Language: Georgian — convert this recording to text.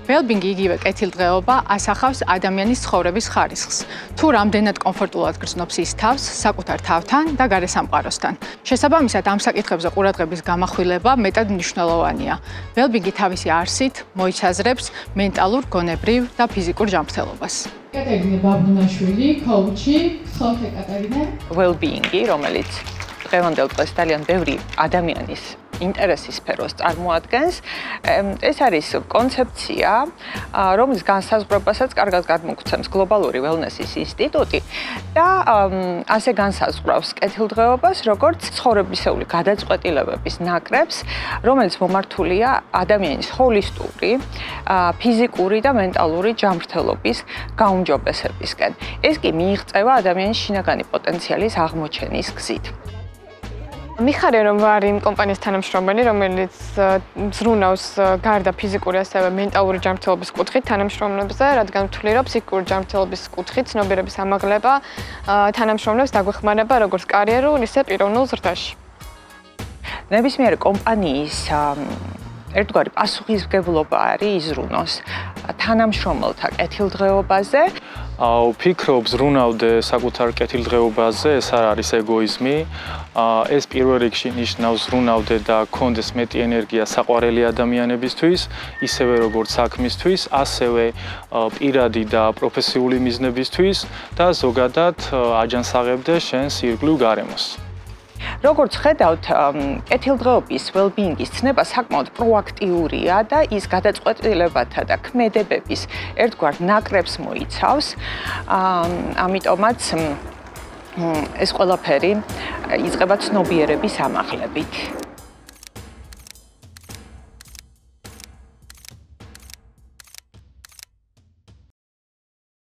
Well-being იგივე კეთილდღეობა ასახავს ადამიანის ცხოვრების ხარისხს. თუ რამდენად კომფორტულად გრძნობს ის თავს, საკუთარ თავთან და გარესამყაროსთან. შესაბამისად, ამ საკითხებზე ყურადღების გამახვილება მეტად მნიშვნელოვანია. Well-being-ი თავისი არსით მოიცაზრებს მენტალურ, გონებრივ და ფიზიკურ ჯანმრთელობას. კატერინა ბაბუნაშვილი, კოუჩი, ხოლმე კატერინა. Well-being-ი, რომელიც დღევანდელ დღეს ძალიან ბევრი ადამიანის ინტერესის სფეროს წარმოადგენს. ეს არის კონცეფცია, რომლის განსაზღვრებასაც კარგად გადმოგცემს გლობალური ველნესის ინსტიტუტი და ასე განსაზღვრავს კეთილდღეობას, როგორც ცხოვრებისეული გადაწყვეტილებების ნაკრებს, რომელიც მომართულია ადამიანის ჰოლისტური, ფიზიკური და მენტალური ჯანმრთელობის გაუმჯობესებისკენ. ეს კი მიიღწევა ადამიანის შინაგანი პოტენციალის აღმოჩენის გზით. მიხარია რომ ვარ იმ კომპანიის თანამშრომელი, რომელიც ზრუნავს გარდა ფიზიკური ასევე მენტალური ჯანმრთელობის კუთხით თანამშრომლებზე, რადგან ვთვლი რომ ფსიქიკური ჯანმრთელობის კუთხით ცნობიერების ამაღლება თანამშრომლებს დაგვეხმარება როგორც კარიერულ, ისე პიროვნულ ზრდაში. ნებისმიერი კომპანიის ერთგვარი პასუხისმგებლობა არის იზრუნოს თანამშრომელთა კეთილდღეობაზე. ვფიქრობ, ზრუნავდე საკუთარ კეთილდღეობაზე, ეს არ არის ეგოიზმი. ეს პირველ რიგში ნიშნავს ზრუნავდე და გქონდეს მეტი ენერგია საყვარელი ადამიანებისთვის, ისევე როგორც საქმისთვის, ასევე პირადი და პროფესიული მიზნებისთვის და ზოგადად აჯანსაღებდე შენს ირგვლივ გარემოს. როგორც ხედავთ, კეთილდღეობის well-being-ის ცნება საკმაოდ პროაქტიურია და ის გადაწყვეტილებათა და ქმედებების ერთგვარ ნაკრებს მოიცავს. ამიტომაც ეს ყველაფერი იწყება ცნობიერების ამაღლებით.